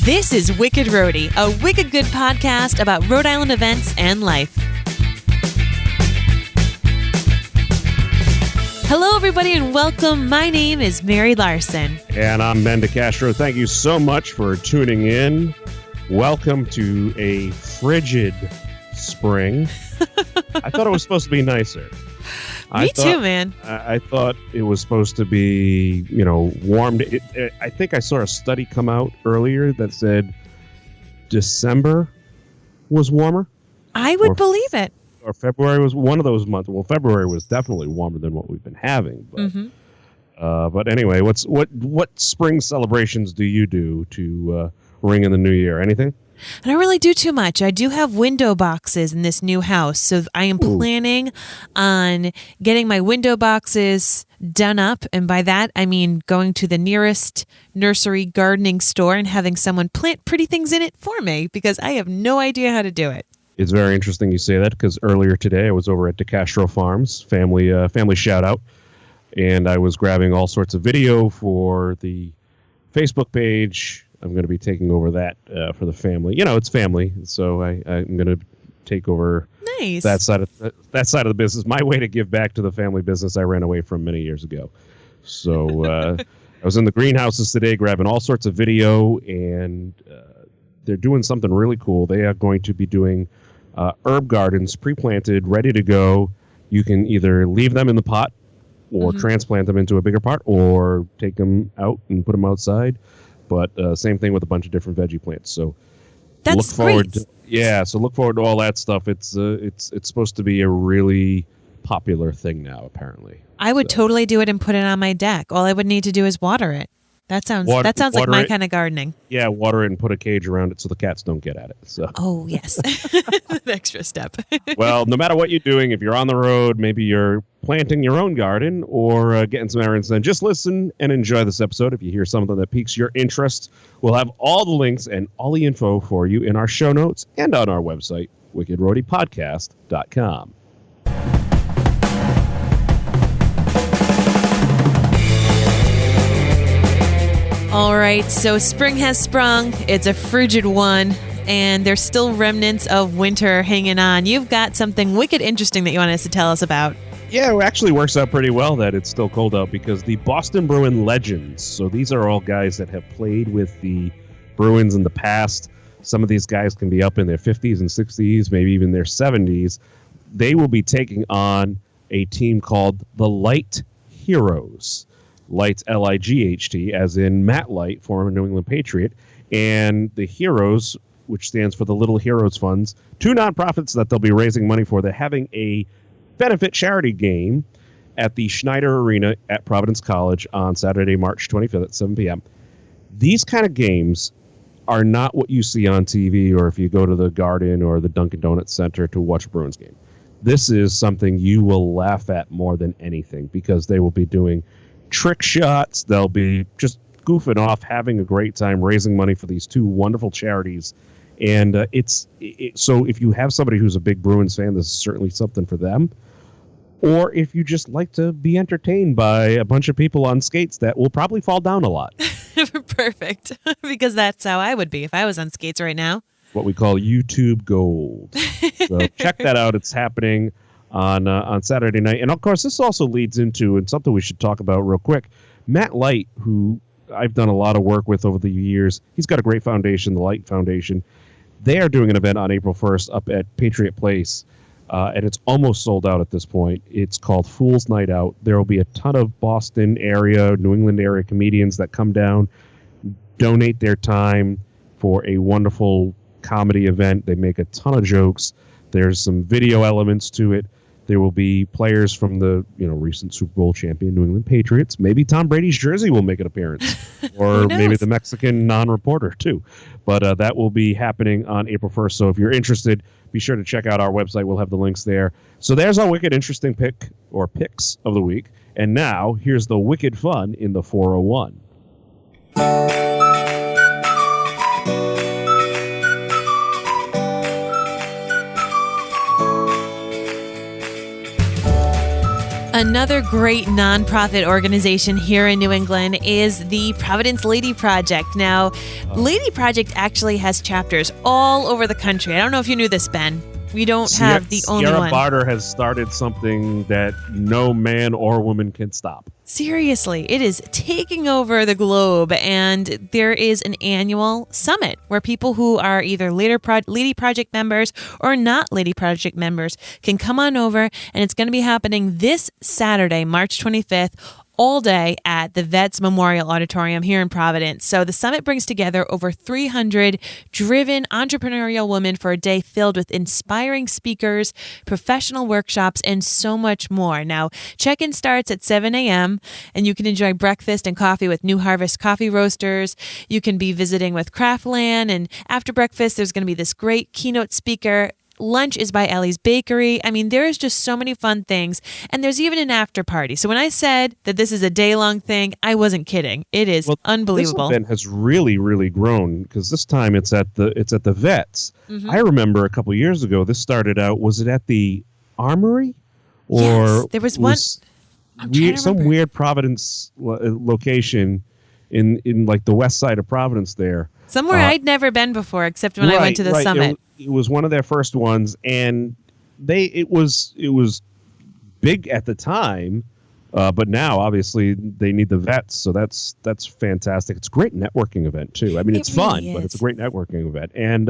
This is Wicked Rhody, a wicked good podcast about Rhode Island events and life. Hello, everybody, and welcome. My name is Mary Larson. And I'm Ben DeCastro. Thank you so much for tuning in. Welcome to a frigid spring. I thought it was supposed to be nicer. Me too, man. I thought it was supposed to be, warm. I think I saw a study come out earlier that said December was warmer. I would believe it. Or February was one of those months. Well, February was definitely warmer than what we've been having. But, but anyway, what spring celebrations do you do to ring in the new year? Anything? I don't really do too much. I do have window boxes in this new house, so I am planning on getting my window boxes done up. And by that, I mean going to the nearest nursery gardening store and having someone plant pretty things in it for me, because I have no idea how to do it. It's very interesting you say that, because earlier today I was over at DeCastro Farms, family shout out, and I was grabbing all sorts of video for the Facebook page. I'm going to be taking over that for the family. It's family, so I'm going to take over that side of the business. My way to give back to the family business I ran away from many years ago. So I was in the greenhouses today grabbing all sorts of video, and they're doing something really cool. They are going to be doing herb gardens, pre-planted, ready to go. You can either leave them in the pot or transplant them into a bigger pot, or take them out and put them outside. But same thing with a bunch of different veggie plants. So that's look forward great. So look forward to all that stuff. It's supposed to be a really popular thing now, apparently. I would totally do it and put it on my deck. All I would need to do is water it. That sounds like my kind of gardening. Yeah, water it and put a cage around it so the cats don't get at it. So. Oh, yes. The extra step. Well, no matter what you're doing, if you're on the road, maybe you're planting your own garden or getting some errands done, just listen and enjoy this episode. If you hear something that piques your interest, we'll have all the links and all the info for you in our show notes and on our website, wickedroadypodcast.com. All right, so spring has sprung. It's a frigid one, and there's still remnants of winter hanging on. You've got something wicked interesting that you want us to tell us about. Yeah, it actually works out pretty well that it's still cold out, because the Boston Bruin legends, so these are all guys that have played with the Bruins in the past. Some of these guys can be up in their 50s and 60s, maybe even their 70s. They will be taking on a team called the Light Heroes. Light, L-I-G-H-T, as in Matt Light, former New England Patriot, and the Heroes, which stands for the Little Heroes Funds, two nonprofits that they'll be raising money for. They're having a benefit charity game at the Schneider Arena at Providence College on Saturday, March 25th at 7 p.m. These kind of games are not what you see on TV or if you go to the Garden or the Dunkin' Donuts Center to watch a Bruins game. This is something you will laugh at more than anything, because they will be doing trick shots. They'll be just goofing off, having a great time, raising money for these two wonderful charities. And so if you have somebody who's a big Bruins fan, this is certainly something for them. Or if you just like to be entertained by a bunch of people on skates that will probably fall down a lot. Perfect. Because that's how I would be if I was on skates right now. What we call YouTube gold. So check that out. It's happening on Saturday night. And, of course, this also leads into, and something we should talk about real quick, Matt Light, who I've done a lot of work with over the years. He's got a great foundation, the Light Foundation. They are doing an event on April 1st up at Patriot Place, and it's almost sold out at this point. It's called Fool's Night Out. There will be a ton of Boston area, New England area comedians that come down, donate their time for a wonderful comedy event. They make a ton of jokes. There's some video elements to it. There will be players from the recent Super Bowl champion New England Patriots. Maybe Tom Brady's jersey will make an appearance, or maybe the Mexican non-reporter too. But that will be happening on April 1st. So if you're interested, be sure to check out our website. We'll have the links there. So there's our wicked interesting pick or picks of the week. And now here's the wicked fun in the 401. Another great nonprofit organization here in New England is the Providence Lady Project. Now, Lady Project actually has chapters all over the country. I don't know if you knew this, Ben. We don't have the only Sierra one. Barter has started something that no man or woman can stop. Seriously, it is taking over the globe, and there is an annual summit where people who are either Lady Project members or not Lady Project members can come on over, and it's going to be happening this Saturday, March 25th, all day at the Vets Memorial Auditorium here in Providence. So the summit brings together over 300 driven entrepreneurial women for a day filled with inspiring speakers, professional workshops, and so much more. Now, check-in starts at 7 a.m., and you can enjoy breakfast and coffee with New Harvest Coffee Roasters. You can be visiting with Craftland, and after breakfast, there's going to be this great keynote speaker. Lunch is by Ellie's Bakery. I mean, there is just so many fun things. And there's even an after party. So when I said that this is a day-long thing, I wasn't kidding. It is unbelievable. This event has really, really grown because this time it's at the Vets. Mm-hmm. I remember a couple of years ago, this started out, was it at the Armory? Or yes, there was one. Some weird Providence location in like the west side of Providence there. Somewhere I'd never been before, except when I went to the summit. It was one of their first ones, and it was big at the time, but now obviously they need the Vets, so that's fantastic. It's a great networking event too. I mean, it's really fun, but it's a great networking event, and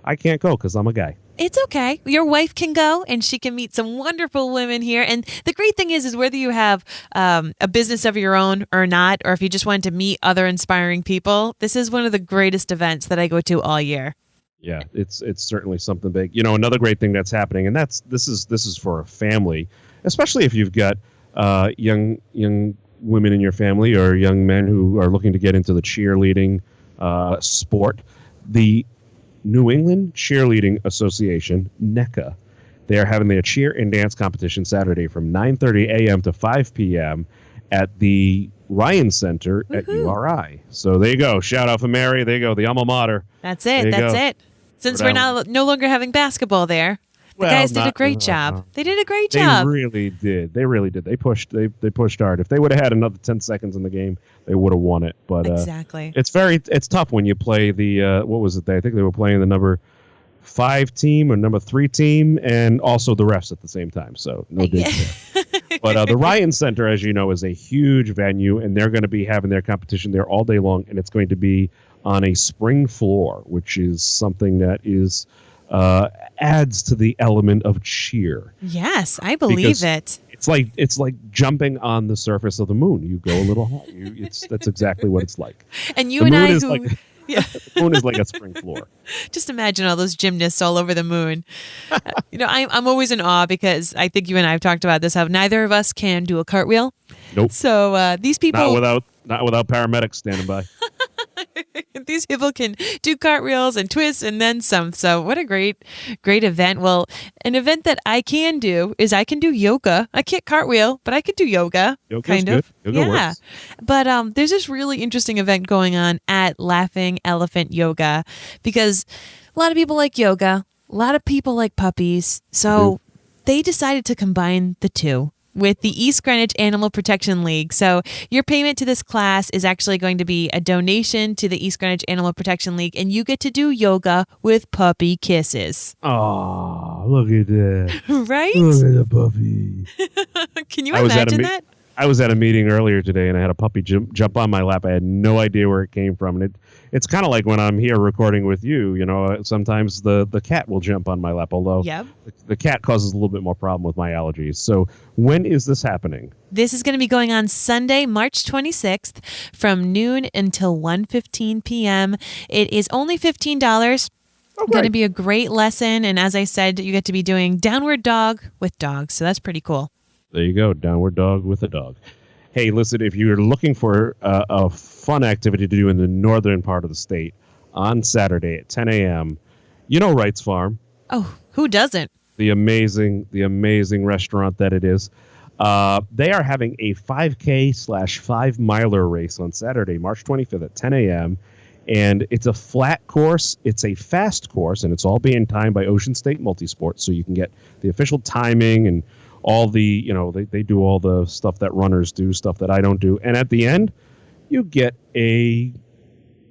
I can't go because I'm a guy. It's okay. Your wife can go, and she can meet some wonderful women here. And the great thing is whether you have a business of your own or not, or if you just want to meet other inspiring people, this is one of the greatest events that I go to all year. Yeah, it's certainly something big. You know, another great thing that's happening, and this is for a family, especially if you've got young women in your family or young men who are looking to get into the cheerleading sport. The New England Cheerleading Association, NECA, they are having their cheer and dance competition Saturday from 9:30 a.m. to 5 p.m. at the Ryan Center at URI. So there you go. Shout out for Mary. There you go. The alma mater. That's it. Since we're no longer having basketball there, the guys did a great job. They did a great job. They really did. They pushed hard. If they would have had another 10 seconds in the game, they would have won it. But exactly. It's tough when you play the what was it? I think they were playing the number 5 team or number 3 team, and also the refs at the same time. So no dig there. But the Ryan Center, as you know, is a huge venue, and they're going to be having their competition there all day long, and it's going to be on a spring floor, which is something that is adds to the element of cheer. Yes, I believe it. It's like jumping on the surface of the moon. You go a little high. That's exactly what it's like. And you and I, the moon is like a spring floor. Just imagine all those gymnasts all over the moon. I'm always in awe because I think you and I have talked about this, how neither of us can do a cartwheel. Nope. So these people... Not without paramedics standing by. These people can do cartwheels and twists and then some. So what a great event. Well, an event that I can do is I can do yoga. I can't cartwheel, but I can do yoga. Yoga's kind of. Good. Yoga works. But there's this really interesting event going on at Laughing Elephant Yoga because a lot of people like yoga. A lot of people like puppies. So they decided to combine the two with the East Greenwich Animal Protection League. So your payment to this class is actually going to be a donation to the East Greenwich Animal Protection League, and you get to do yoga with puppy kisses. Oh, look at that. Right? Look at the puppy. Can you imagine that? I was at a meeting earlier today, and I had a puppy jump on my lap. I had no idea where it came from. And it's kind of like when I'm here recording with you. You know, sometimes the cat will jump on my lap, although the cat causes a little bit more problem with my allergies. So when is this happening? This is going to be going on Sunday, March 26th from noon until 1:15 p.m. It is only $15. Okay. Going to be a great lesson. And as I said, you get to be doing downward dog with dogs. So that's pretty cool. There you go. Downward dog with a dog. Hey, listen, if you're looking for a fun activity to do in the northern part of the state on Saturday at 10 a.m., you know Wright's Farm. Oh, who doesn't? The amazing restaurant that it is. They are having a 5K/5 miler race on Saturday, March 25th at 10 a.m., and it's a flat course. It's a fast course, and it's all being timed by Ocean State Multisport, so you can get the official timing and all the, they do all the stuff that runners do, stuff that I don't do. And at the end, you get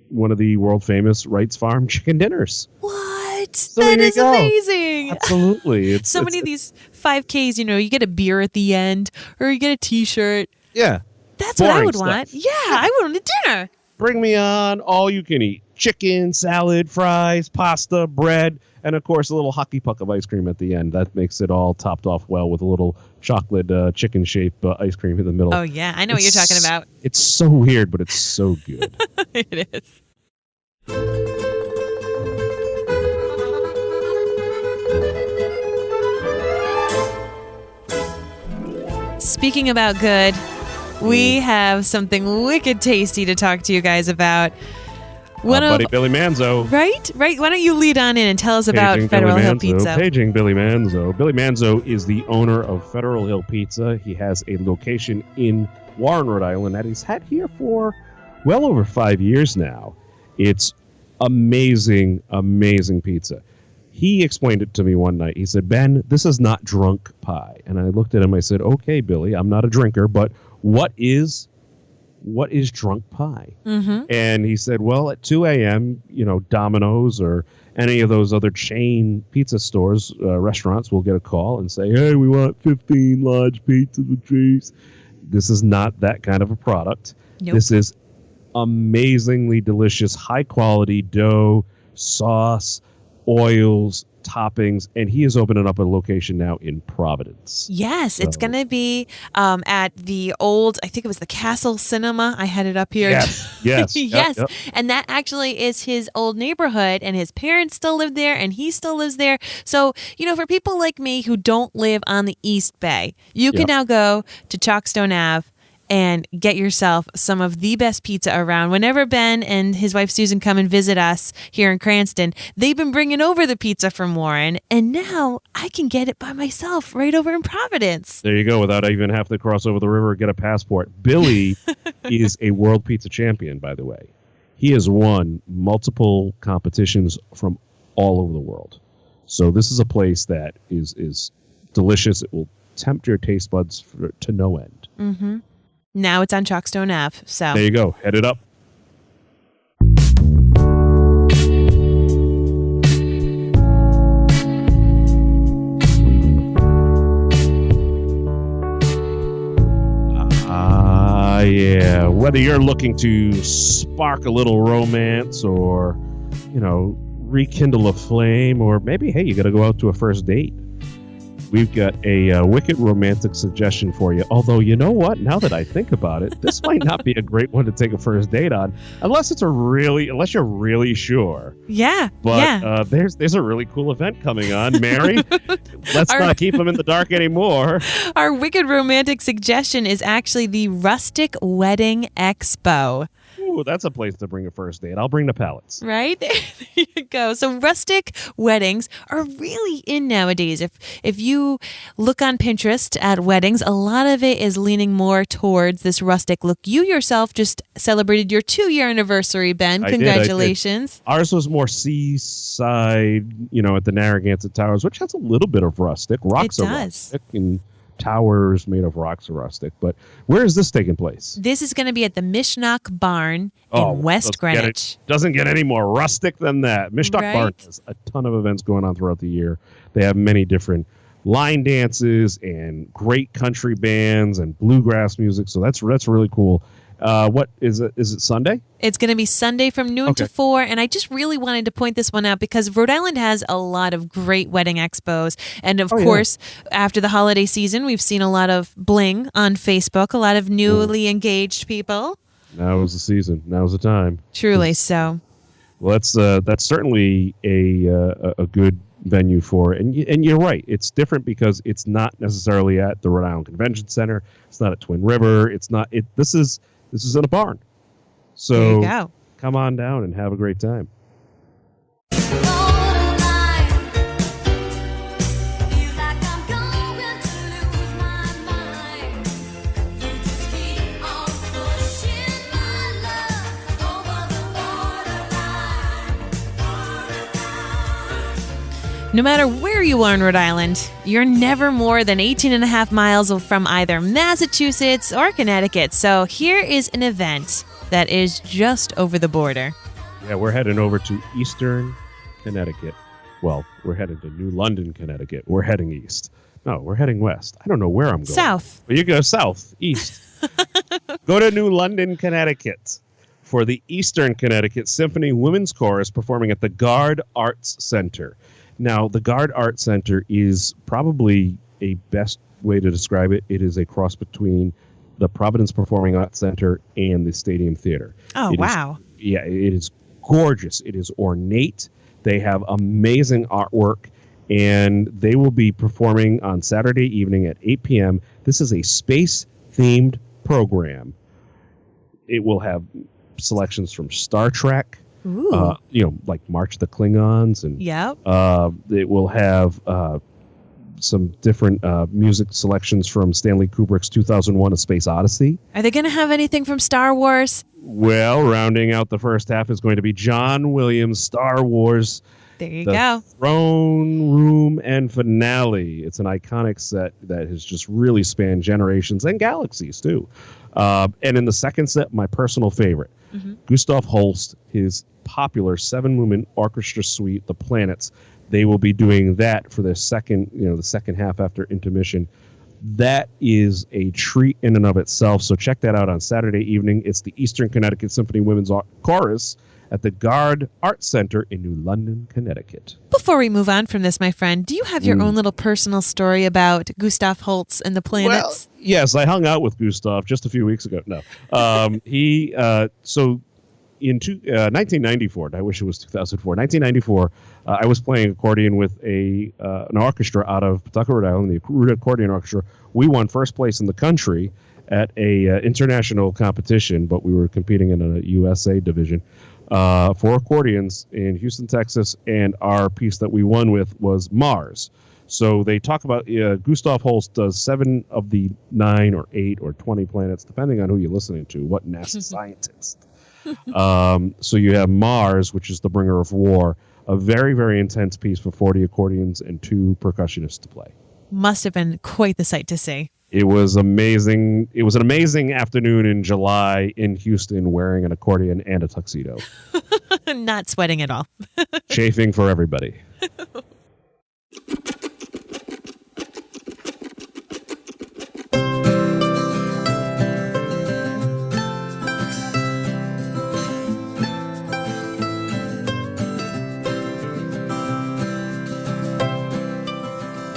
one of the world famous Wright's Farm chicken dinners. What? So That there you is go. amazing. Absolutely. It's So many of these 5Ks, you get a beer at the end or you get a T-shirt. Yeah. That's what I Boring would stuff. want. Yeah, I would want a dinner. Bring me on all you can eat. Chicken, salad, fries, pasta, bread, and of course a little hockey puck of ice cream at the end. That makes it all topped off well with a little chocolate chicken shaped ice cream in the middle. Oh, yeah. I know what you're talking about. It's so weird, but it's so good. It is. Speaking about good, we have something wicked tasty to talk to you guys about. Buddy Billy Manzo. Right? Why don't you lead on in and tell us about Federal Hill Pizza? Paging Billy Manzo. Billy Manzo is the owner of Federal Hill Pizza. He has a location in Warren, Rhode Island that he's had here for well over 5 years now. It's amazing, amazing pizza. He explained it to me one night. He said, Ben, this is not drunk pie. And I looked at him. I said, okay, Billy, I'm not a drinker, but what is drunk pie? Mm-hmm. And he said, well, at 2 a.m., Domino's or any of those other chain pizza stores, restaurants will get a call and say, hey, we want 15 large pizzas with cheese. This is not that kind of a product. Nope. This is amazingly delicious, high-quality dough, sauce, oils, toppings, and he is opening up a location now in Providence. Yes, it's going to be at the old, I think it was the Castle Cinema. I had it up here. Yes. Yes. Yep. And that actually is his old neighborhood, and his parents still live there, and he still lives there. So, for people like me who don't live on the East Bay, you can now go to Chalkstone Ave and get yourself some of the best pizza around. Whenever Ben and his wife Susan come and visit us here in Cranston, they've been bringing over the pizza from Warren, and now I can get it by myself right over in Providence. There you go, without even having to cross over the river or get a passport. Billy is a world pizza champion, by the way. He has won multiple competitions from all over the world. So this is a place that is delicious. It will tempt your taste buds to no end. Mm-hmm. Now it's on Chalkstone Ave. So there you go. Head it up. Yeah. Whether you're looking to spark a little romance or, rekindle a flame, or maybe, hey, you got to go out to a first date. We've got a wicked romantic suggestion for you. Although, you know what? Now that I think about it, this might not be a great one to take a first date on, unless you're really sure. Yeah. But there's a really cool event coming on, Mary. Let's not keep them in the dark anymore. Our wicked romantic suggestion is actually the Rustic Wedding Expo. Ooh, that's a place to bring a first date. I'll bring the pallets. Right? There you go. So rustic weddings are really in nowadays. If you look on Pinterest at weddings, a lot of it is leaning more towards this rustic look. You yourself just celebrated your 2-year anniversary, Ben. Congratulations. I did. Ours was more seaside, at the Narragansett Towers, which has a little bit of rustic. Rocks are rustic, and towers made of rocks are rustic. But where is this taking place? This is going to be at the Mishnock Barn in West Greenwich. Doesn't get any more rustic than that. Mishnock Barn has a ton of events going on throughout the year. They have many different line dances and great country bands and bluegrass music. So that's really cool. What is it? Is it Sunday? It's going to be Sunday from noon to 4. And I just really wanted to point this one out because Rhode Island has a lot of great wedding expos. And of course, after the holiday season, we've seen a lot of bling on Facebook, a lot of newly engaged people. Now is the season. Now's the time. Truly so. Well, that's certainly a good venue for it. And you're right. It's different because it's not necessarily at the Rhode Island Convention Center. It's not at Twin River. It's not. This is in a barn. So there you go. Come on down and have a great time. No matter where you are in Rhode Island, you're never more than 18 and a half miles from either Massachusetts or Connecticut. So here is an event that is just over the border. Yeah, we're heading over to Eastern Connecticut. Well, we're headed to New London, Connecticut. We're heading east. No, we're heading west. I don't know where I'm going. South. Well, you go south, east. Go to New London, Connecticut for the Eastern Connecticut Symphony Women's Chorus performing at the Gard Arts Center. Now, the Gard Arts Center is probably a best way to describe it. It is a cross between the Providence Performing Arts Center and the Stadium Theater. Oh, wow. It is gorgeous. It is ornate. They have amazing artwork, and they will be performing on Saturday evening at 8 p.m. This is a space-themed program. It will have selections from Star Trek, like March of the Klingons, and it will have some different music selections from Stanley Kubrick's 2001: A Space Odyssey. Are they going to have anything from Star Wars? Well, rounding out the first half is going to be John Williams' Star Wars. There you go. Throne Room and Finale. It's an iconic set that has just really spanned generations and galaxies, too. And in the second set, my personal favorite, Gustav Holst, his popular 7-movement orchestra suite, The Planets. They will be doing that for their second half after intermission. That is a treat in and of itself. So check that out on Saturday evening. It's the Eastern Connecticut Symphony Women's Chorus at the Gard Arts Center in New London, Connecticut. Before we move on from this, my friend, do you have your own little personal story about Gustav Holst and the Planets? Well, yes, I hung out with Gustav just a few weeks ago. No, in 1994, I wish it was 2004. 1994, I was playing accordion with an orchestra out of Pawtucket, Rhode Island, the Rhode Accordion Orchestra. We won first place in the country at a international competition, but we were competing in a USA division for accordions in Houston, Texas, and our piece that we won with was Mars. So they talk about Gustav Holst does 7 of the 9 or 8 or 20 planets, depending on who you're listening to, what NASA scientist. So you have Mars, which is the bringer of war, a very, very intense piece for 40 accordions and 2 percussionists to play. Must have been quite the sight to see. It was amazing. It was an amazing afternoon in July in Houston wearing an accordion and a tuxedo. Not sweating at all. Chafing for everybody.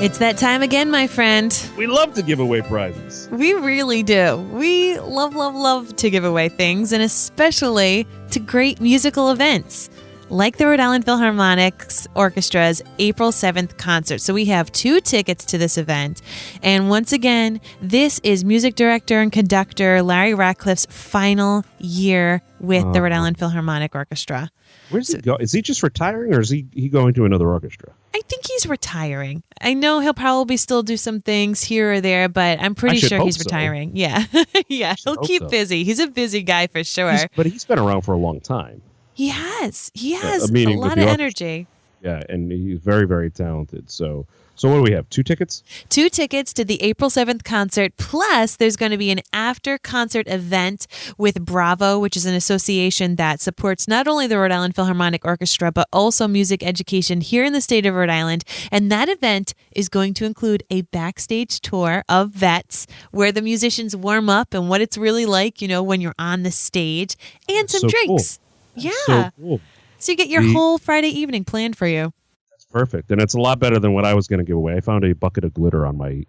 It's that time again, my friend. We love to give away prizes. We really do. We love to give away things, and especially to great musical events, like the Rhode Island Philharmonic's Orchestra's April 7th concert. So we have 2 tickets to this event. And once again, this is music director and conductor Larry Ratcliffe's final year with the Rhode Island Philharmonic Orchestra. Where's he go? Is he just retiring, or is he going to another orchestra? I think he's retiring. I know he'll probably still do some things here or there, but I'm pretty sure he's retiring. Yeah. Yeah, he'll keep busy. He's a busy guy for sure. But he's been around for a long time. He has a lot of energy. Yeah, and he's very, very talented. So what do we have? 2 tickets? 2 tickets to the April 7th concert. Plus, there's going to be an after-concert event with Bravo, which is an association that supports not only the Rhode Island Philharmonic Orchestra, but also music education here in the state of Rhode Island. And that event is going to include a backstage tour of Vets, where the musicians warm up and what it's really like, when you're on the stage, and some drinks. Cool. Yeah. So cool. So you get your whole Friday evening planned for you. That's perfect. And it's a lot better than what I was going to give away. I found a bucket of glitter on my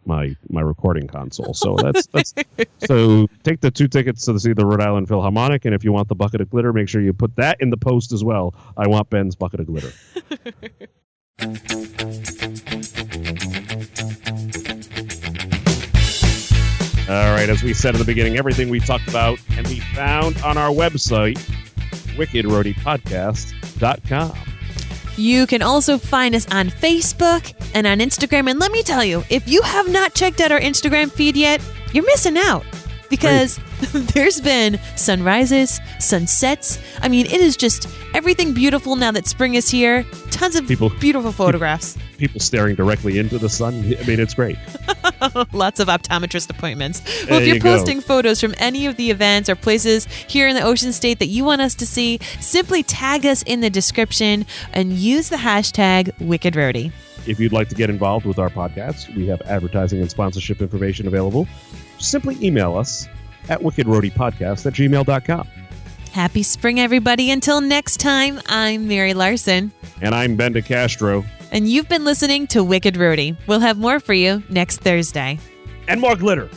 recording console. So that's so take the 2 tickets to see the Rhode Island Philharmonic. And if you want the bucket of glitter, make sure you put that in the post as well. I want Ben's bucket of glitter. All right. As we said at the beginning, everything we talked about can be found on our website, wickedroadiepodcast.com. You can also find us on Facebook and on Instagram. And let me tell you, if you have not checked out our Instagram feed yet, you're missing out. because there's been sunrises, sunsets. I mean, it is just everything beautiful now that spring is here. Tons of beautiful photographs. People staring directly into the sun. I mean, it's great. Lots of optometrist appointments. Well, if you're posting photos from any of the events or places here in the Ocean State that you want us to see, simply tag us in the description and use the hashtag WickedRhody. If you'd like to get involved with our podcast, we have advertising and sponsorship information available. Simply email us at wickedroadypodcast@gmail.com. Happy spring, everybody. Until next time, I'm Mary Larson. And I'm Ben DeCastro. And you've been listening to Wicked Rhody. We'll have more for you next Thursday. And more glitter.